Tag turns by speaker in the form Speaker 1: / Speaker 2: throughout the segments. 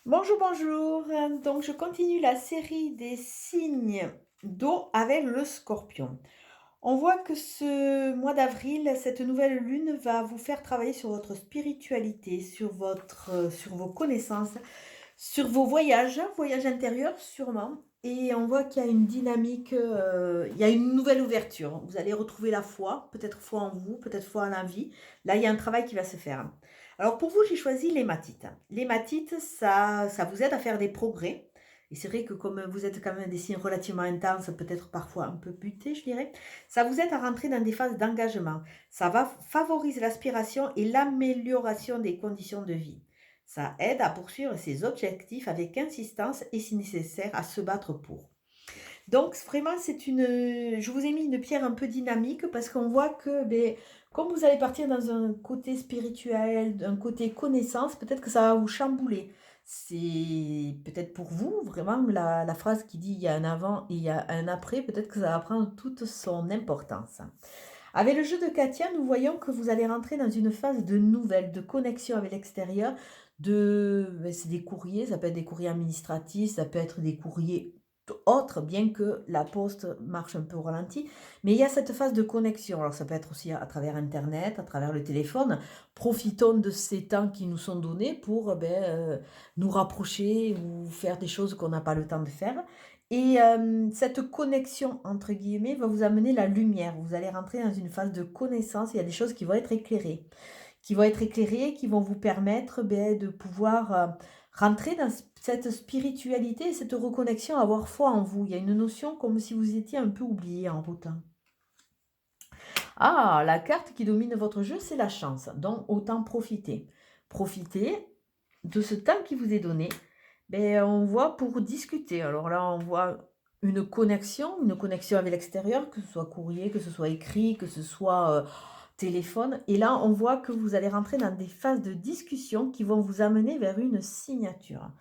Speaker 1: Bonjour, bonjour. Donc, je continue la série des signes d'eau avec le scorpion. On voit que ce mois d'avril, cette nouvelle lune va vous faire travailler sur votre spiritualité, sur vos connaissances, sur vos voyages intérieurs sûrement. Et on voit qu'il y a une dynamique, il y a une nouvelle ouverture. Vous allez retrouver la foi, peut-être foi en vous, peut-être foi en la vie. Là, il y a un travail qui va se faire. Alors pour vous, j'ai choisi l'hématite. L'hématite, ça vous aide à faire des progrès. Et c'est vrai que comme vous êtes quand même des signes relativement intenses, peut-être parfois un peu butés, je dirais, ça vous aide à rentrer dans des phases d'engagement. Ça va favoriser l'aspiration et l'amélioration des conditions de vie. Ça aide à poursuivre ses objectifs avec insistance et si nécessaire à se battre pour. Donc vraiment je vous ai mis une pierre un peu dynamique parce qu'on voit que comme vous allez partir dans un côté spirituel, un côté connaissance, peut-être que ça va vous chambouler. C'est peut-être pour vous vraiment la phrase qui dit il y a un avant et il y a un après, peut-être que ça va prendre toute son importance. Avec le jeu de Katia, nous voyons que vous allez rentrer dans une phase de nouvelles, de connexion avec l'extérieur. C'est des courriers, ça peut être des courriers administratifs, ça peut être des courriers autres, bien que la poste marche un peu au ralenti. Mais il y a cette phase de connexion. Alors ça peut être aussi à travers Internet, à travers le téléphone. Profitons de ces temps qui nous sont donnés pour nous rapprocher ou faire des choses qu'on n'a pas le temps de faire. Et cette connexion, entre guillemets, va vous amener la lumière. Vous allez rentrer dans une phase de connaissance. Il y a des choses qui vont être éclairées. Qui vont vous permettre de pouvoir rentrer dans cette spiritualité et cette reconnexion, avoir foi en vous. Il y a une notion comme si vous étiez un peu oublié en route. Ah, la carte qui domine votre jeu, c'est la chance. Donc, autant profiter. Profiter de ce temps qui vous est donné. On voit pour discuter. Alors là, on voit une connexion avec l'extérieur, que ce soit courrier, que ce soit écrit, que ce soit téléphone. Et là, on voit que vous allez rentrer dans des phases de discussion qui vont vous amener vers une signature.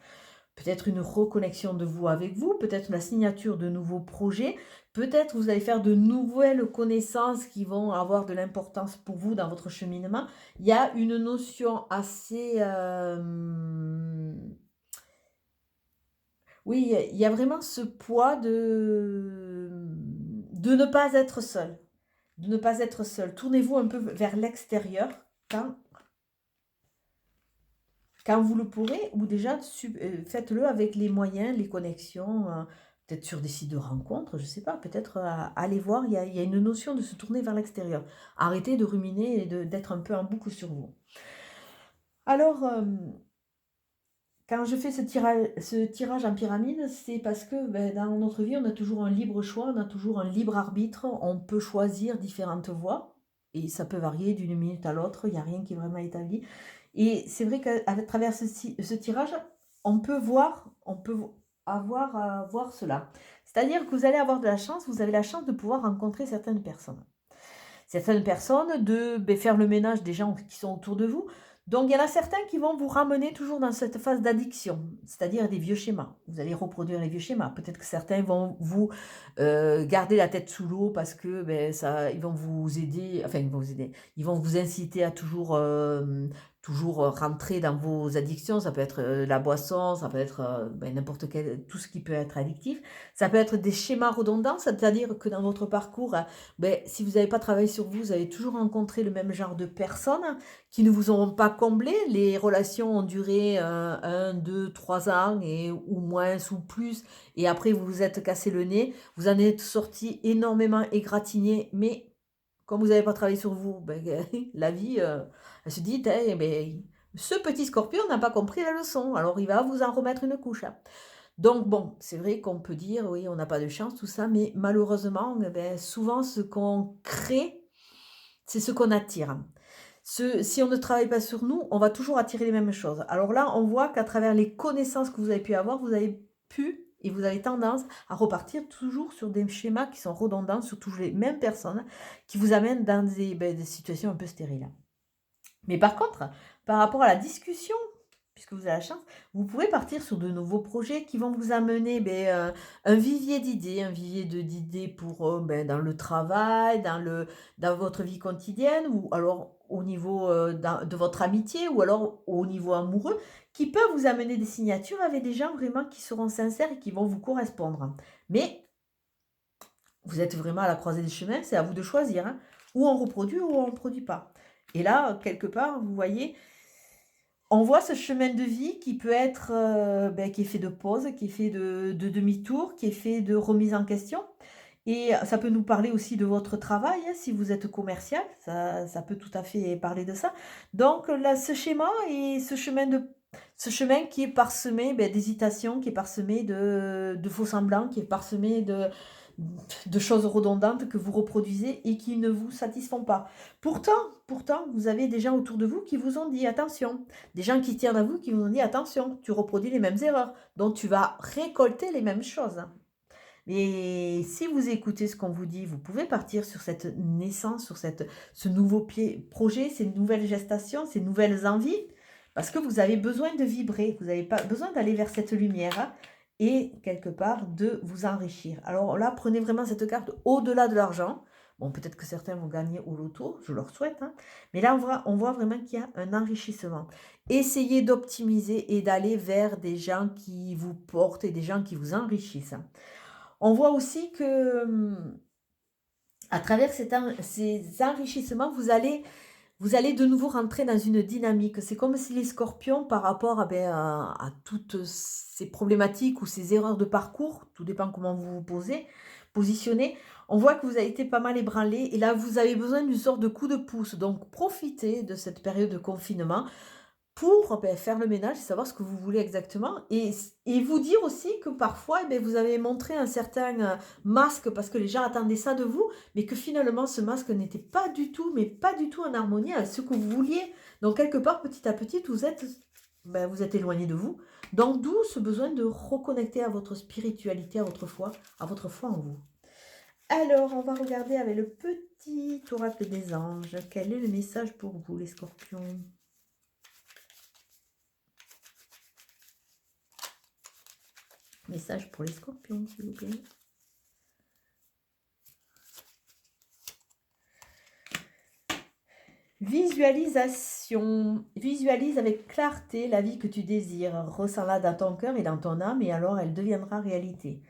Speaker 1: Peut-être une reconnexion de vous avec vous, peut-être la signature de nouveaux projets, peut-être vous allez faire de nouvelles connaissances qui vont avoir de l'importance pour vous dans votre cheminement. Il y a une notion assez... oui, il y a vraiment ce poids de ne pas être seul. De ne pas être seul. Tournez-vous un peu vers l'extérieur quand, quand vous le pourrez, ou déjà faites-le avec les moyens, les connexions, peut-être sur des sites de rencontres, je ne sais pas, peut-être aller voir, il y a une notion de se tourner vers l'extérieur. Arrêtez de ruminer et d'être un peu en boucle sur vous. Alors, quand je fais ce tirage en pyramide, c'est parce que dans notre vie, on a toujours un libre choix, on a toujours un libre arbitre, on peut choisir différentes voies, et ça peut varier d'une minute à l'autre, il n'y a rien qui est vraiment établi. Et c'est vrai qu'à travers ce tirage, on peut avoir à voir cela. C'est-à-dire que vous allez avoir de la chance, vous avez la chance de pouvoir rencontrer certaines personnes. Certaines personnes, de faire le ménage des gens qui sont autour de vous. Donc, il y en a certains qui vont vous ramener toujours dans cette phase d'addiction, c'est-à-dire des vieux schémas. Vous allez reproduire les vieux schémas. Peut-être que certains vont vous garder la tête sous l'eau parce que ils vont vous aider, enfin, ils vont vous aider, ils vont vous inciter à toujours rentrer dans vos addictions. Ça peut être la boisson, ça peut être n'importe quel, tout ce qui peut être addictif. Ça peut être des schémas redondants, c'est-à-dire que dans votre parcours, si vous n'avez pas travaillé sur vous, vous avez toujours rencontré le même genre de personnes qui ne vous auront pas comblé. Les relations ont duré 1, 2, 3 ans ou moins ou plus. Et après, vous vous êtes cassé le nez. Vous en êtes sorti énormément égratigné. Mais comme vous n'avez pas travaillé sur vous, la vie, elle se dit, ce petit scorpion n'a pas compris la leçon. Alors, il va vous en remettre une couche. Donc bon, c'est vrai qu'on peut dire, oui, on n'a pas de chance, tout ça, mais malheureusement, souvent, ce qu'on crée, c'est ce qu'on attire. Si on ne travaille pas sur nous, on va toujours attirer les mêmes choses. Alors là, on voit qu'à travers les connaissances que vous avez pu avoir, vous avez pu et vous avez tendance à repartir toujours sur des schémas qui sont redondants, sur toujours les mêmes personnes, qui vous amènent dans des situations un peu stériles. Mais par contre, par rapport à la discussion, puisque vous avez la chance, vous pouvez partir sur de nouveaux projets qui vont vous amener un vivier d'idées, d'idées pour dans le travail, dans votre vie quotidienne, ou alors au niveau de votre amitié, ou alors au niveau amoureux, qui peuvent vous amener des signatures avec des gens vraiment qui seront sincères et qui vont vous correspondre. Mais vous êtes vraiment à la croisée des chemins, c'est à vous de choisir, hein. Ou on reproduit ou on ne produit pas. Et là, quelque part, vous voyez, on voit ce chemin de vie qui peut être, qui est fait de pause, qui est fait de demi-tour, qui est fait de remise en question. Et ça peut nous parler aussi de votre travail, hein, si vous êtes commercial, ça peut tout à fait parler de ça. Donc là, ce schéma et ce chemin qui est parsemé d'hésitation, qui est parsemé de faux semblants, qui est parsemé de choses redondantes que vous reproduisez et qui ne vous satisfont pas. Pourtant, vous avez des gens autour de vous qui vous ont dit attention, des gens qui tiennent à vous qui vous ont dit attention, tu reproduis les mêmes erreurs, donc tu vas récolter les mêmes choses. Et si vous écoutez ce qu'on vous dit, vous pouvez partir sur cette naissance, sur ce nouveau projet, ces nouvelles gestations, ces nouvelles envies, parce que vous avez besoin de vibrer, vous avez pas besoin d'aller vers cette lumière, hein, et quelque part de vous enrichir. Alors là, prenez vraiment cette carte au-delà de l'argent. Bon, peut-être que certains vont gagner au loto, je leur souhaite, hein, mais là, on voit vraiment qu'il y a un enrichissement. Essayez d'optimiser et d'aller vers des gens qui vous portent et des gens qui vous enrichissent. On voit aussi que à travers ces enrichissements, vous allez de nouveau rentrer dans une dynamique. C'est comme si les scorpions, par rapport à toutes ces problématiques ou ces erreurs de parcours, tout dépend comment vous vous positionnez, on voit que vous avez été pas mal ébranlé et là, vous avez besoin d'une sorte de coup de pouce. Donc, profitez de cette période de confinement pour faire le ménage et savoir ce que vous voulez exactement. Et vous dire aussi que parfois, vous avez montré un certain masque parce que les gens attendaient ça de vous, mais que finalement, ce masque n'était pas du tout, mais pas du tout en harmonie avec ce que vous vouliez. Donc, quelque part, petit à petit, vous êtes éloigné de vous. Donc, d'où ce besoin de reconnecter à votre spiritualité, à votre foi en vous. Alors, on va regarder avec le petit oracle des anges. Quel est le message pour vous, les scorpions ? Message pour les scorpions, s'il vous plaît. Visualisation. Visualise avec clarté la vie que tu désires. Ressens-la dans ton cœur et dans ton âme et alors elle deviendra réalité.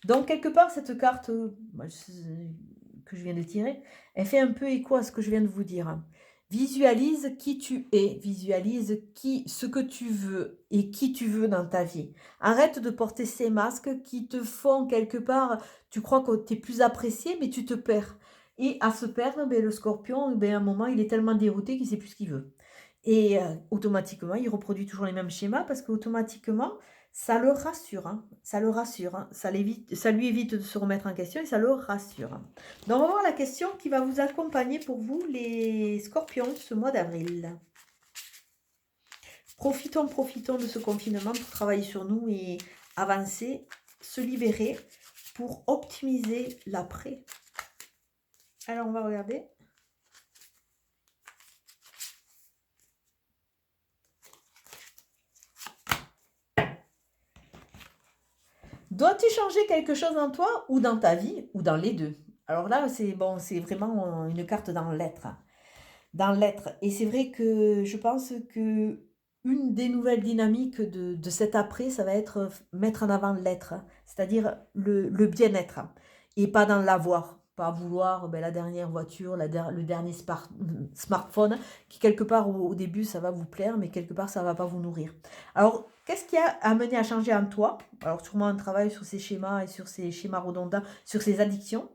Speaker 1: Donc, quelque part, cette carte que je viens de tirer, elle fait un peu écho à ce que je viens de vous dire. Visualise qui tu es, visualise ce que tu veux et qui tu veux dans ta vie. Arrête de porter ces masques qui te font quelque part, tu crois que tu es plus apprécié, mais tu te perds. Et à se perdre, le scorpion, à un moment, il est tellement dérouté qu'il ne sait plus ce qu'il veut. Et automatiquement, il reproduit toujours les mêmes schémas parce qu'automatiquement, ça le rassure, hein, ça le rassure, hein, ça lui évite de se remettre en question et ça le rassure. Donc, on va voir la question qui va vous accompagner pour vous, les scorpions, ce mois d'avril. Profitons de ce confinement pour travailler sur nous et avancer, se libérer pour optimiser l'après. Alors, on va regarder. Dois-tu changer quelque chose en toi ou dans ta vie ou dans les deux? Alors là, c'est vraiment une carte dans l'être. Dans l'être. Et c'est vrai que je pense que une des nouvelles dynamiques de cet après, ça va être mettre en avant l'être, c'est-à-dire le bien-être et pas dans l'avoir. Pas vouloir la dernière voiture, le dernier smartphone, qui quelque part au début ça va vous plaire, mais quelque part ça va pas vous nourrir. Alors, qu'est-ce qui a amené à changer en toi? Alors, sûrement un travail sur ces schémas et sur ces schémas redondants, sur ces addictions.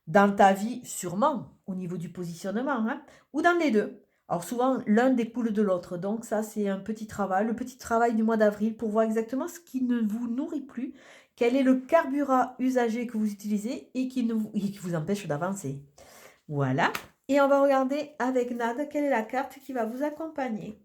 Speaker 1: Dans ta vie, sûrement, au niveau du positionnement, hein, ou dans les deux. Alors souvent, l'un découle de l'autre. Donc ça, c'est un petit travail, le petit travail du mois d'avril pour voir exactement ce qui ne vous nourrit plus, quel est le carburant usagé que vous utilisez et qui vous empêche d'avancer. Voilà. Et on va regarder avec Nad, quelle est la carte qui va vous accompagner.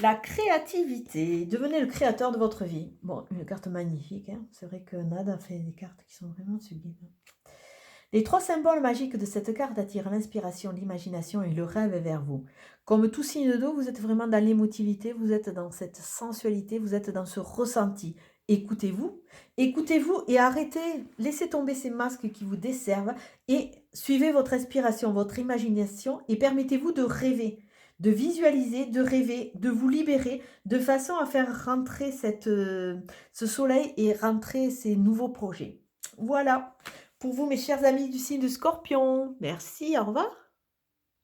Speaker 1: La créativité. Devenez le créateur de votre vie. Bon, une carte magnifique. Hein. C'est vrai que Nada a fait des cartes qui sont vraiment sublimes. Les 3 symboles magiques de cette carte attirent l'inspiration, l'imagination et le rêve vers vous. Comme tout signe d'eau, vous êtes vraiment dans l'émotivité, vous êtes dans cette sensualité, vous êtes dans ce ressenti. Écoutez-vous, écoutez-vous et arrêtez, laissez tomber ces masques qui vous desservent et suivez votre inspiration, votre imagination et permettez-vous de rêver, de visualiser, de rêver, de vous libérer de façon à faire rentrer ce soleil et rentrer ces nouveaux projets. Voilà pour vous, mes chers amis du signe de Scorpion. Merci, au revoir.